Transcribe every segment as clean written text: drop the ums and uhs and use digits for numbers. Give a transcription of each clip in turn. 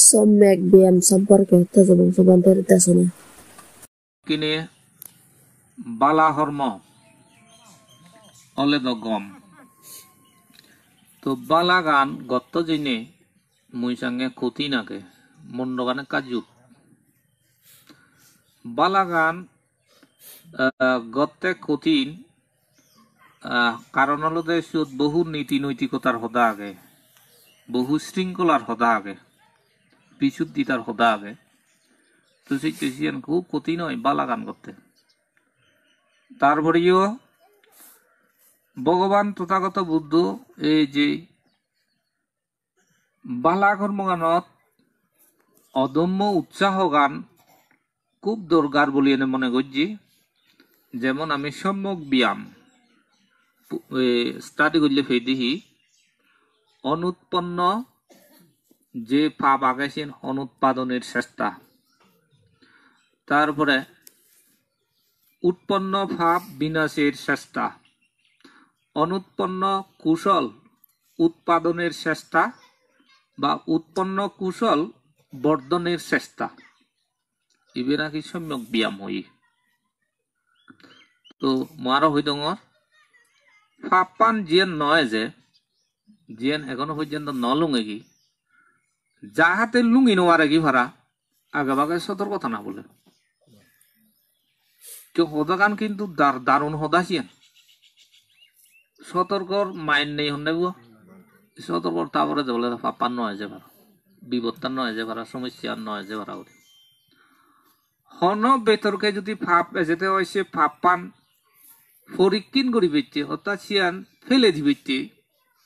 সম্যক ব্যায়াম সম্পর্কে হত্যা এবং সমান্তরিত শোনা কিনে বালা হর্ম অলে গম তো বালা গান গত্ত জিনে মুই সঙ্গে ক্ষতি নাকে মন্ড গানে কাজু বালা গান গত্তে কঠিন কারণ হলো দেশত বহু নীতি নৈতিকতার হদা আগে বহু শৃঙ্খলার হদা আগে বিশুদ্ধিতার হদা আগে তো সেই খুব কঠিন হয় বালা গান করতে তারপরেও ভগবান তথাগত বুদ্ধ এই যে বালা কর্মগানত অদম্য উৎসাহ গান খুব দরকার বলি এনে মনে করছি যেমন আমি সম্যক ব্যায়াম স্টাডি করলে ফেই দেখি অনুৎপন্ন যে পাপ আগেছেন অনুৎপাদনের চেষ্টা তারপরে উৎপন্ন পাপ বিনাশের চেষ্টা অনুৎপন্ন কুশল উৎপাদনের চেষ্টা বা উৎপন্ন কুশল বর্ধনের চেষ্টা ইবে নাকি সম্যক ব্যায়াম হই তো মারা হই ডঙর পাপান জিয়ান নয় যে জিয়ান এখনো পর্যন্ত নলুঙে কি যাহাতে লুঙ্গি নোয়ারে কি ভাড়া আগে বাগে সতর্কতা না বলে কেউ হদাগান কিন্তু দারুণ হদাসিয়ান সতর্কর মাইন্ড নেই হন নেব সতর্কর তারপরে যে বলে পাপান নয় যে ভাড়া বিপত্তার নয় যে ভাড়া সমস্যার নয় যে ভাড়া বলে হন বেতরকে যদি ফাপ যেতে হয় সে ফাপান পরীক্ষিন করি বেচছে অর্থাৎ সিয়ান ফেলে দিবে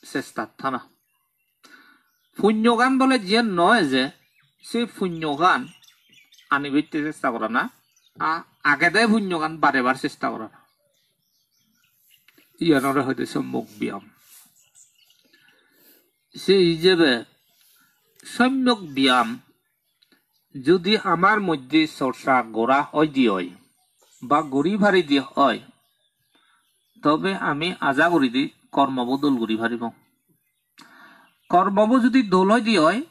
চেষ্টা থানা পুণ্যগান বলে যে নয় যে সে পুণ্যগান আনি বেচতে চেষ্টা করে না আগে দেয় পুণ্যগান বারেবার চেষ্টা করে না ইয়ানরে হয়তো সম্যক ব্যায়াম সেই হিসেবে সম্যক ব্যায়াম যদি আমার মধ্যে চর্চা গড়া হয় দিয়ে হয় বা গড়ি ভারি দিয়ে হয় তবে আমি আজা করি দি কর্মবদল গড়ি ভারিব কর্মব যদি দোল হয় দিয়ে হয়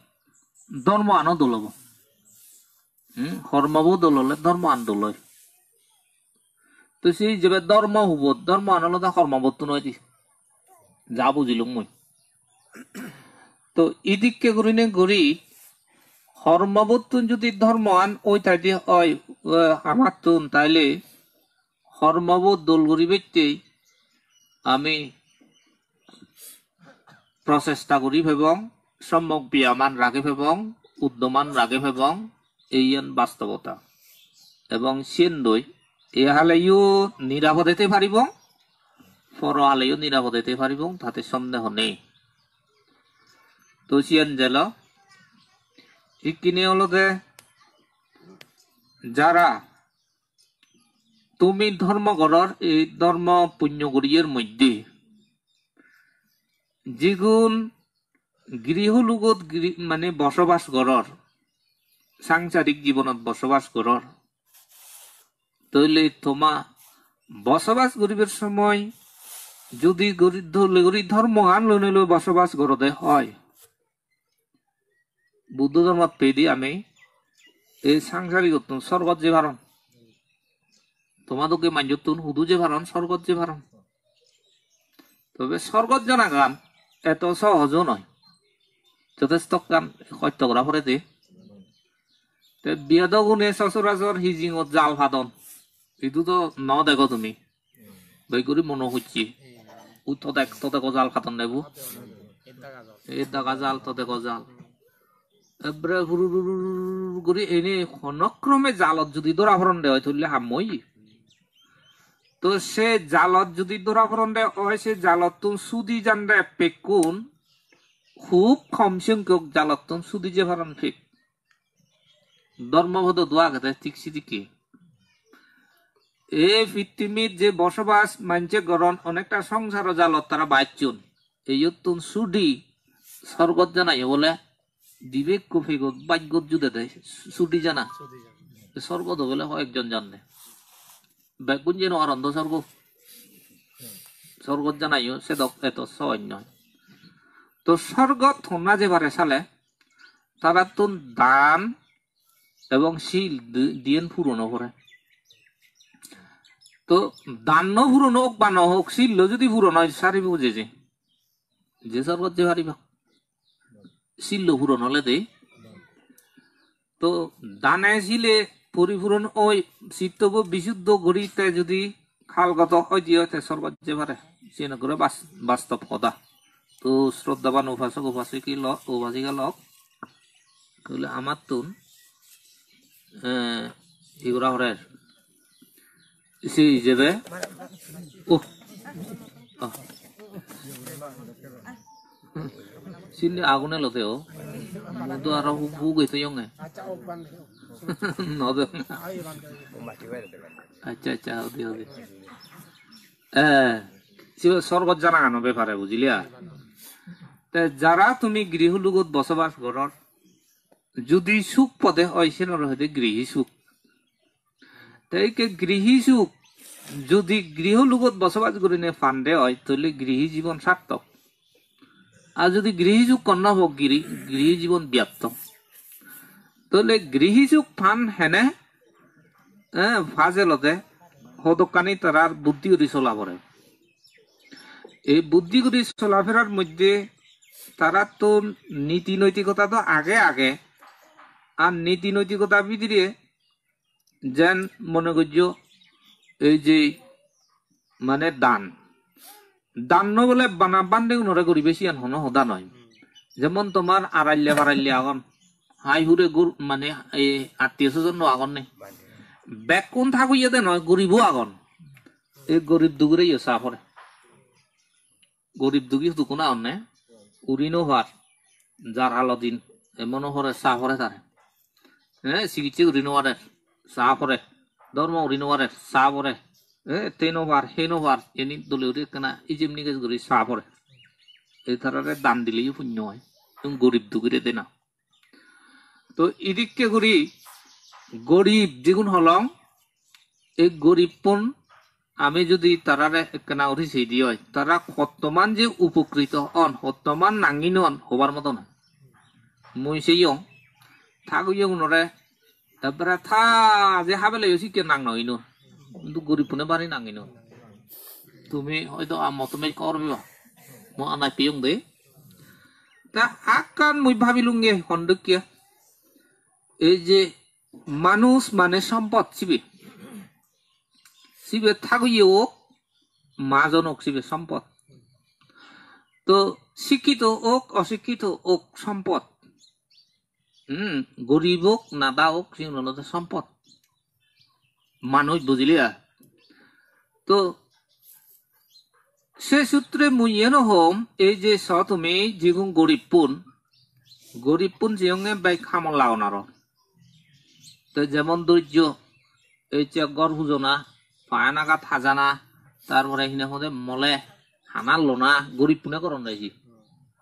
ধর্ম আনো দোল হব কর্মব দোল হলে ধর্ম আন দোল হয় তো সেই যে ধর্ম হব ধর্ম আনলো কর্মবোধ তো নয় দি যা বুঝিল মই তো ইদিককে করি নে গড়ি কর্মবোধ যদি ধর্ম আন ওই তাই দিয়ে হয় আমার তুন তাইলে কর্মবোধ দোল গড়ি বেচতেই আমি প্রচেষ্টা করি এবং সম্যক ব্যায়ামান রাখে এবং উদ্যমান রাখে এবং এই বাস্তবতা এবং সেন্দই এ হালেও নিরাপদ হতে পারিব পর হালেও নিরাপদ হতে পারিব তাতে সন্দেহ নেই তো সিয়ান জেল ইকিনে হলো যে যারা তুমি ধর্মগড়র এই ধর্ম পুণ্যগড়িয়ের মধ্যে যেগুন গৃহলোকত মানে বসবাস করর সাংসারিক জীবনত বসবাস করর তইলে তোমা বসবাস করিবার সময় যদি ধর্ম আন লইলে বসবাস করতে হয় বুদ্ধ ধর্মত পেদি আমি এই সাংসারিক স্বর্গত যে ভারণ তোমাদেরকে মাঞ্জতুন হুদু যে ভারণ স্বর্গত যে ভারণ তবে স্বর্গত জানা গান এত সহজ নয় যথেষ্ট কাম সত্য করা পরে দে বিয়াদ গুণে সচরাচর হিজিঙত জাল ফাদন এইটো তো ন দেখো তুমি বই কৰি মনো হচ্ছি ততে জাল ফাদন নেব এই দাগা জাল ততে জাল এবারে হুরু করে এনে ক্ষণক্রমে জালত যদি দৌড়াভরণ দেওয়া হয় তাহলে হামই তো সে জালত যদি দৌড়াভরণ দেওয়া হয় সে জালত তুমি সুদি জান দে পেকুন খুব কম সংখ্যক জালত তুমি সুদি যে ভারণ ফেক ধর্মবোধ দোয়া গেছে ঠিক সিদিকে এই পৃথিবীর যে বসবাস মানছে গরণ অনেকটা সংসার জালত তারা বাইচুন এই তুন সুদি স্বর্গত জানাই বলে বিবেক কফি বাক্য জুদে দেয় ছুটি জানা স্বর্গত বলে কয়েকজন জানে বেগুন যেন আনন্দ স্বর্গত জানাইও সে এত সহজ নয় তো স্বর্গত থনা যে বারে সালে তারা তো দান এবং শিল দিয়ে পুরনো করে। তো দান পুরনো হোক বা নহোক, শিল যদি পুরনো হয় সারিব যে সর্বত যে পারিব, শিল পুরন হলে দেই। তো দানে শিলে পরিপূরণ ওই চিত্তব বিশুদ্ধ গড়িতে যদি খালগত হয় দিয়ে সর্বত যে পারে সে করে বাস্তব কথা। তো শ্রদ্ধাবান উপাসক উপাসিকা লোক তাহলে আমার তো এগুলা হরে সে হিসেবে ও সিলে আগুনে লতেও তো আর হুক হইতে ইয়ঙে নবে। আচ্ছা আচ্ছা হদি হদি স্বর্গত জানা গানো ব্যাপারে বুঝলিয়া। যারা তুমি গৃহলোকত বসবাস করর যদি সুখ পদে হয় সে হইতে গৃহী সুখ। তাইকে গৃহী সুখ যদি গৃহলোকত বসবাস করি নে ফান্ডে হয় তাহলে গৃহী জীবন সার্থক। আর যদি গৃহী সুখ কন্যা হোক গৃহী জীবন ব্যাপ্ত। তাহলে গৃহী সুখ ফান হেনে ফাজেলতে হদকানি তারার বুদ্ধি করে চলা পড়ে। এই বুদ্ধি করে চলাফেরার মধ্যে তারা তো নীতি নৈতিকতা তো আগে আগে আর নীতি নৈতিকতা ভিতরে যেন মনে করছ এই যে মানে দান বলে বান্দে নরে করি বেশি হন হদা নয়। যেমন তোমার আড়াইলে আগন হাই হুরে মানে এই আত্মীয় স্বজন আগন নেই ব্যাগ কোন থাকুইয়াতে নয় গরিবও আগন। এই গরিব দুগুরে চা পড়ে গরিব দুগি দুকুনা অন্যে উড়িনো হওয়ার যার আলোদিন এমনও হরে চা পড়ে তারে চিকিৎসা উড়িনো হওয়ার চা পড়ে ধর্ম উড়িনো হওয়ার চা পড়ে তেনো বার হেনো বার এনি দলে উড়ে কেনা এই যেমনি গেছ গরি চা পড়ে এই তারারে দান দিলেই পুণ্য হয় এবং গরিব দুগুরে দে না। তো এদিককে করি গরিব যেগুন হলং এই গরিব পণ আমি যদি তারারে কেনা উঠি সেই দিয়ে হয় তারা বর্তমান যে উপকৃত হন বর্তমান নাঙ্গিন হন হবার মতো না। মই সেই থাকুই নরে তারপরে থা যে হাবেলে শিখে নাং নইনো কিন্তু গরিব পুনে বাড়ি নাঙ্গিনো তুমি হয়তো মতমে করবে মই আনাই পেয়ং দে তা আকান মই ভাবিলুঙ্গে খন্ডকিয়া এই যে মানুষ মানে সম্পদ শিবে থাকুই ওক মাজন ওক শিবে সম্পদ। তো শিক্ষিত ওক অশিক্ষিত ওক সম্পদ গরিব হোক নাদা হোক সে সম্পদ মানুষ বুঝলিয়া। তো সে সূত্রে মুইয়েন হোম এই যে তুমি যেগুন গরিব পুন যেঙ্গে বাই খামল লাগন আর তো যেমন ধৈর্য এই যে গড় হুজনা পায়নাগা থাজানা তারপরে এখানে মধ্যে মলে হানার লোনা গরিব পুনে করন রাইছি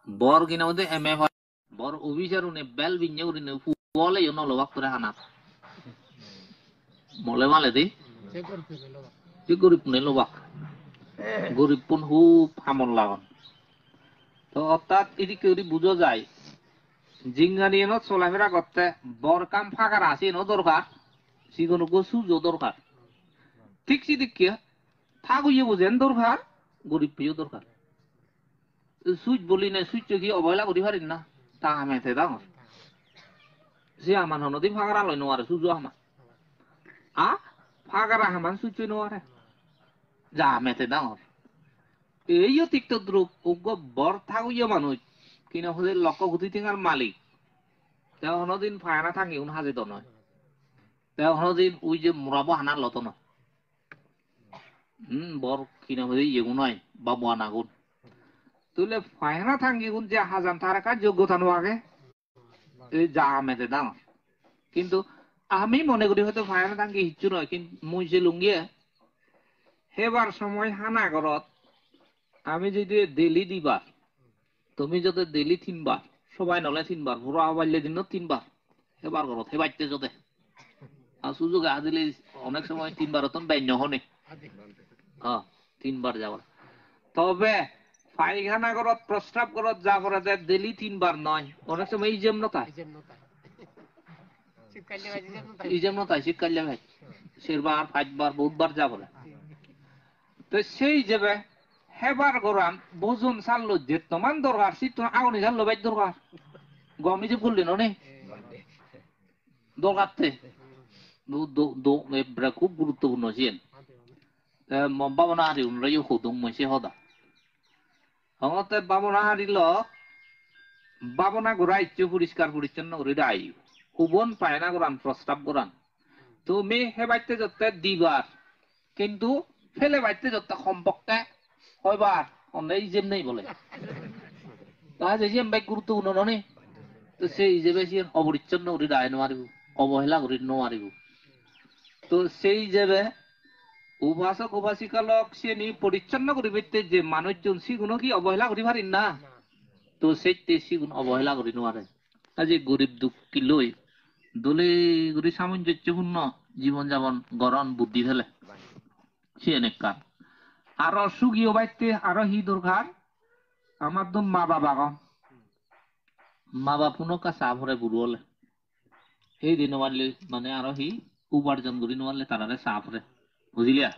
বর কিনা মধ্যে বর অভিচার উনি বেল বিঞ্জে উনি বলে নলবাক করে হানা মলে মালে দি গরিব পুনে লোবাক গরিব পুন খুব হামল লাগন। তো অর্থাৎ এদিকে বুঝা যায় জিঙ্গানি চলাফেরা করতে বর কাম ফাঁকার আছে দরকার সিগন সুযোগ দরকার ঠিক সেদিকে থাকুইয়ে বুঝেন দরকার গরিব পেয়েও দরকার। সুইচ বলি না সুইচ কি অবহেলা করি পারেন না তা মেথে ডাঙর সে আমার নদী ফাঁকারা লয় নোয়ারে সুযোগ আমার ফাঁকারা হামান সুইচ নোয়ারে যা মেথে ডাঙর এইও তিক্ত দ্রুপ বর থাকুইয়ে মানুষ কিনা হলে লক্ষ কোটি টাকার মালিক তেদিন ফায়না থাকি উন হাজিত নয় তেদিন ওই যে মোরাবো হানার লত নয় বর কিনা হলে ইয়েগু নয় বা বানাগুন তুলে ফায়না থাকি গুন যে হাজান তার কাজ যোগ্যতা নো আগে এই যা মেতে ডাঙর। কিন্তু আমি মনে করি হয়তো ফায়না থাকি হিচ্ছু নয় কিন্তু মুই যে লুঙ্গিয়ে হেবার সময় হানা ঘরত আমি যদি ডেলি দিবার তুমি যদি ডেলি 3 বার সবাই নলে 3 বার পুরো আবাইলে দিন 3 বার হেবার ঘরত হেবাইতে যদি আর সুযোগ আদিলে অনেক সময় 3 বার তখন বাইন্য হনে 3 বার যাবার। তবে পায়খানা ঘরত প্রস্রাব ঘরত যা করে দেয় ডেলি 3 বার নয় অনেক সময় এই যেমন তাই শীতকালে ভাই শেরবার 5 বার বহুতবার যা করে তো সেই যাবে হেবার গোরান বোজন সারলো যে তোমার দরকার শীত আগুনি সারলো ভাই দরকার গমি যে বললি নে দরকারতে খুব গুরুত্বপূর্ণ ছিলেন বাবনা হারি উনরাই হদুং মইছে হদা হতে বাবনা হারিল বাবনা গোরা ইচ্ছে পরিষ্কার পরিচ্ছন্ন করে দাই হুবন পায়না গোরান প্রস্তাব গোরান তুমি হে বাইতে যতে দিবার কিন্তু ফেলে বাইতে যতে সম্পর্কে হয়বার অনেক ইজেম নেই বলে তাহলে যে বাইক গুরুত্বপূর্ণ ননে তো সেই হিসেবে সে অপরিচ্ছন্ন করে দায় নোৱাৰিব অবহেলা করে নোৱাৰিব তো সেই হিসেবে উপাসক উপাসিকালক সে নি পরিচ্ছন্ন করে বেতে যে মানুষজন সিগুণ কি অবহেলা করি পারিন না তো সেইতে সিগুণ অবহেলা করি নোৱাৰে আজি গরিব দুঃখী লৈ দলে গুরি সামঞ্জস্যপূর্ণ জীবন যাপন গরণ বুদ্ধি ফেলে সে এনেকার আরো সুগীয় বাইতে আরো হি দরকার আমার তো মা বাবা গম মা বাপুনো কা সাভরে বুড়ো হলে সেই দিন মারলে মানে আরো হি উপার্জন করি নোয়ারলে তারারে সাভরে বুঝলিয়া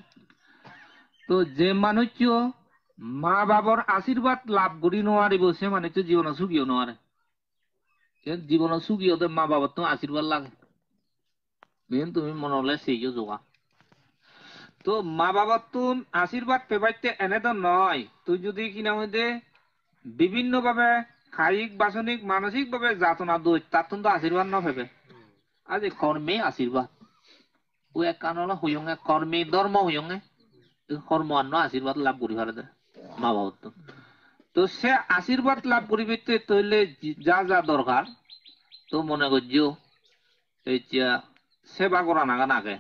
তো যে মানুষ মা বাবার আশীর্বাদ লাভ করি নোৱাৰিব সে মানে তো জীবন সুগীয় নোৱাৰে জীবন সুগীয় মা বাবার তো আশীর্বাদ লাগে তুমি মনে হলে সেই যোগা তো মা বাবার তো আশীর্বাদ পেবাইতে এনে তো নয় তুই যদি কিনা মধ্যে বিভিন্ন ভাবে শারীরিক বাসনিক মানসিক ভাবে যাতনা দই তার তো আশীর্বাদ না ভেবে আজ কর্মে আশীর্বাদ ও এক কারণ হইয়ঙে কর্মে ধর্ম হইয়ঙে কর্ম আন্ন আশীর্বাদ লাভ করি পারে মা বাবার তো সে আশীর্বাদ লাভ করিবে তৈলে যা যা দরকার তো মনে করছো এই সেবা করা নাগা নাগে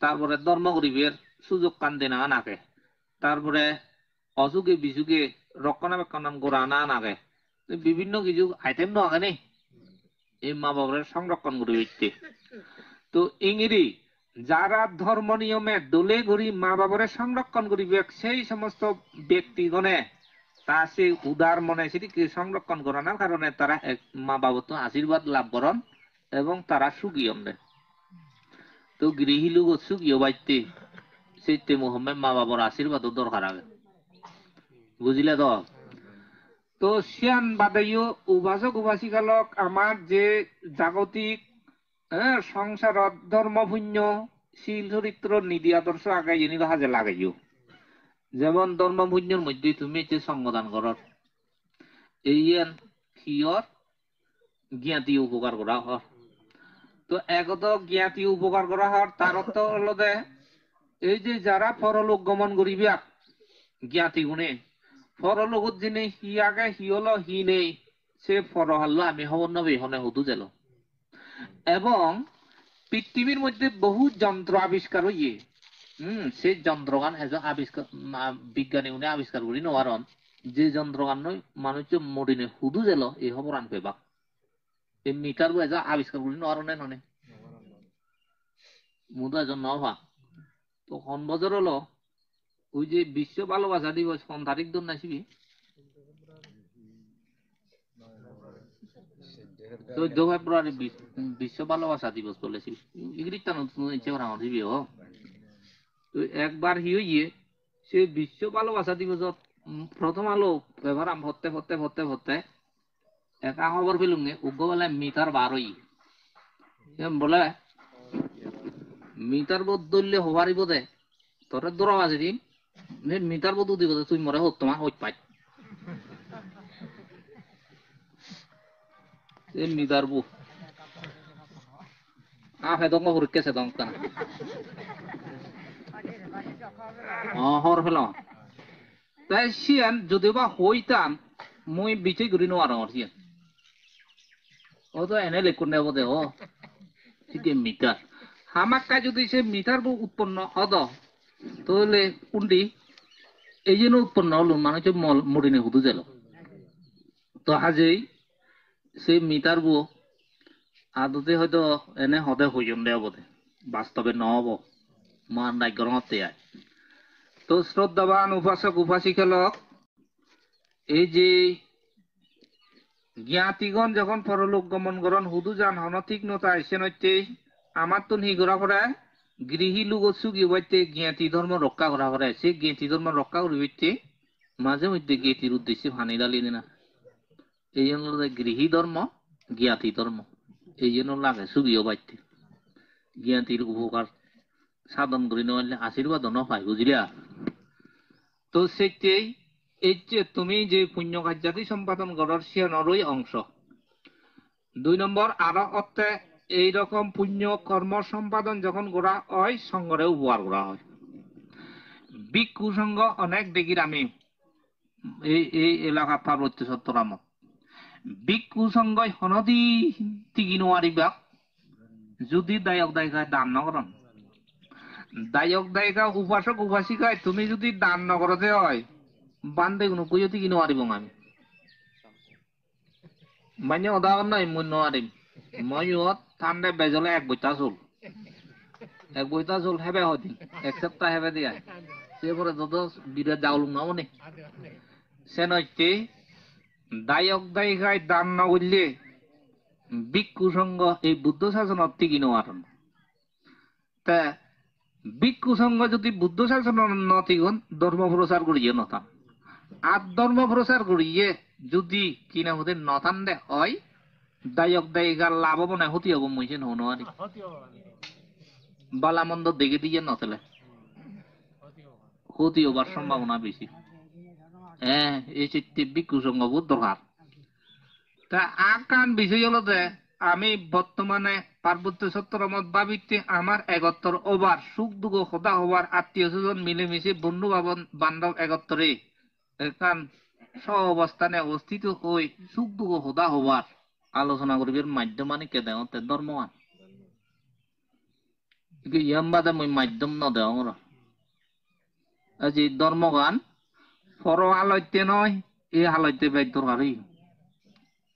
তারপরে ধর্ম গরিবের সুযোগ কান্দে না নাগে তারপরে অসুখে বিসুখে রক্ষণাবেক্ষণ করা না নাগে বিভিন্ন কিছু আইটেম তো আগে নেই এই মা বাবার সংরক্ষণ করে দিতে তো ইংরি যারা ধর্ম নিয়মে দলে ঘুরি মা বাবার সংরক্ষণ করিবে সেই সমস্ত ব্যক্তিগণে তা সে উদার মনে সেটিকে সংরক্ষণ করানোর কারণে তারা মা বাবা তো আশীর্বাদ লাভ করেন এবং তারা সুখী দেয় তো গৃহী লোক সুখী বাইতে সেইতে মোহাম্মদ মা বাবার আশীর্বাদ দরকার আগে বুঝলে তো তো সিয়ান বাদাইও উপাসক উপাসিকালক আমার যে জাগতিক সংসারত ধর্মপুণ্য শীল চরিত্র নীতি আদর্শ আগাই জেনি হাজে লাগাইও যেমন ধর্মপুণ্যের মধ্যে তুমি যে সঙ্গদান করর এই হিয়র জ্ঞাতি উপকার করা হয় তো একত জ্ঞাতি উপকার করা হয় তার অর্থ হলো যে এই যে যারা পরলোক গমন করিবে জ্ঞাতি গুণে পরলোকত যিনি হি আগে হি হলো হি নেই সে পর হলো আমি হব নবে হনে হতু গেল এবং পৃথিবীর মধ্যে বহু যন্ত্র আবিষ্কার হইয়ে সেই যন্ত্রগান আবিষ্কার বিজ্ঞানী উনি আবিষ্কার করি নারণ যে যন্ত্রগান নয় মানুষ মরিনে হুদু গেল এই খবর আনবে বা এই মিটার বয়ে যা আবিষ্কার করি নারণে ননে মুদা এজন নভা তো হন বছর হলো ওই যে বিশ্ব ভালোবাসা দিবস 5 তারিখ ধর নাসিবি 14 ফেব্রুয়ারি বিশ্ব ভালোবাসা দিবস বলেছি ইংরেজিটা নতুন ইচ্ছে করা আমার দিবি তো একবার হিয়ে সে বিশ্ব ভালোবাসা দিবস প্রথম আলো ব্যবহার ভরতে ভরতে ভরতে ভরতে একা খবর পেলুম উগ্র বলে মিটার 12 বলে মিটার বোধ দললে হবারিব দে তোর দূর আছে দিন মিটার বোধ দিব তুই মরে হোক তোমার হইত পাই মিটার বু আফে দঙ্গ হরকেছে দঙ্কা হর ফেল তাই সিয়ান যদিও বা হইতাম মই বিচে ঘুরি নোয়ার সিয়ান ও তো এনে লেখুন নেব দে ও মিটার হামাক্কা যদি সে মিটার বউ উৎপন্ন হদ তাহলে কুন্ডি এই জন্য উৎপন্ন হলো মানুষ মরিনে হুদু গেল তো আজই সে মিটার বউ আদতে হয়তো এনে হদে হইম দেব বোধে বাস্তবে নহব মান নাই গ্রহতে তো শ্রদ্ধাবান উপাসক উপাসিকালক এই যে জ্ঞাতিগণ যখন পরলোক গমন করন হুদু যান হন ঠিক নতা আইসেন হইতে আমার তো হি করা পরে গৃহী লোক সুগি হইতে জ্ঞাতি ধর্ম রক্ষা করা পরে সে জ্ঞাতি ধর্ম রক্ষা করি হইতে মাঝে মধ্যে জ্ঞাতির উদ্দেশ্যে ফানি ডালি না এই জন্য গৃহী ধর্ম জ্ঞাতি ধর্ম এই জন্য লাগে সুগিও বাইতে জ্ঞাতির উপকার সাধন করি নহলে আশীর্বাদ ন পাই বুঝলিয়া তো সেটাই এই যে তুমি যে পুণ্য কার্যাদি সম্পাদন করার সিয়ানরই অংশ 2 নম্বর আরো অর্থে এইরকম পুণ্য কর্ম সম্পাদন যখন করা হয় সঙ্গরে উপহার করা হয় ভিক্ষু সঙ্গ অনেক দেখির আমি এই এই এলাকা পার্বত্য চট্টগ্রামত ভিক্ষু সঙ্গ হনদি তিগি নোৱাৰিবা যদি দায়ক দায়িকায় দান নকৰন দায়ক দায়িকা উপাসক উপাসিকায় তুমি যদি দান নকরতে হয় বান্ধে কোনো কইতে কি নোৱাৰিব আমি মানে উদাহরণ নাই মই নোৱাৰিম মই ইহঁত ঠাণ্ডা বেজলে এক বইতা চুল হেবে হদিন এক সপ্তাহ হেবে দিয়া সেপরে যত বিরাট যাওলুম না মনে সে নইতে দায়ক দায়িকায় দান না করলে ভিক্ষু সঙ্গ এই বুদ্ধ শাসনত টিকি নোৱাৰন তা ভিক্ষু সঙ্গ যদি বুদ্ধ শাসন নতিগন ধর্ম প্রচার করিয়ে নতাম আর ধর্ম প্রচার করিয়ে যদি কিনা হতে নতান দে হয় দায়ক দায়িকার লাভ হব না হতি হব মই যেন হনো আর বালামন্দ দেখে দিয়ে নতলে হতি হবার সম্ভাবনা বেশি হ্যাঁ এই চিত্তে ভিক্ষু সঙ্গ বহুত দরকার তা আকান বিষয় হলো যে আমি বর্তমানে পার্বত্য চট্টগ্রামত ভাবিতে আমার একত্তর ওভার সুখ দুঃখ সদা হবার আত্মীয় স্বজন মিলেমিশে বন্ধু বান্ধব একত্তরে এখান সহ অবস্থানে অবস্থিত হই সুখ দুঃখ সদা হবার আলোচনা করিবার মাধ্যম মানে কে দেও ধর্মমান ইয়াম বাদে মই মাধ্যম নদেও আজি ধর্মগান পর আলোইতে নয় এই আলোইতে বেগ দরকারই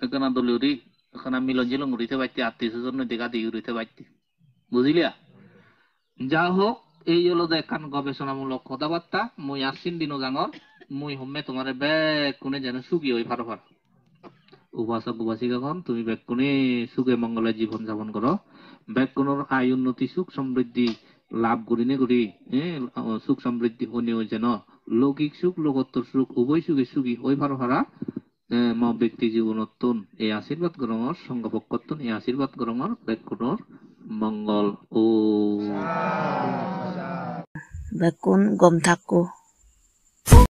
এখানে দলীয় এখানে মিলন জিলন উড়িতে পারতে আত্মীয় স্বজন দেখা দিয়ে উড়িতে পারতে বুঝলিয়া যা হোক এই হলো দেখান গবেষণামূলক কথাবার্তা মই আসিন দিনও জাঙর মই হমে তোমার ব্যাগ কোনে যেন সুখী হই ফারো ফার উপাসক উপাসিকাগণ তুমি ব্যাগ কোনে সুখে মঙ্গলে জীবন যাপন করো ব্যাগ কোনের আয় উন্নতি সুখ সমৃদ্ধি লাভ করিনে করি সুখ সমৃদ্ধি হনে যেন লৌকিক সুখ লোকোত্তর সুখ উভয় সুখে সুখী ওই ফারো ফারা ব্যক্তি জীবনত্তন এই আশীর্বাদ গ্রহণর সঙ্গপক্ষত্তন এই আশীর্বাদ গ্রহণর ব্যাকুণর মঙ্গল ও বেকুন গম থাকো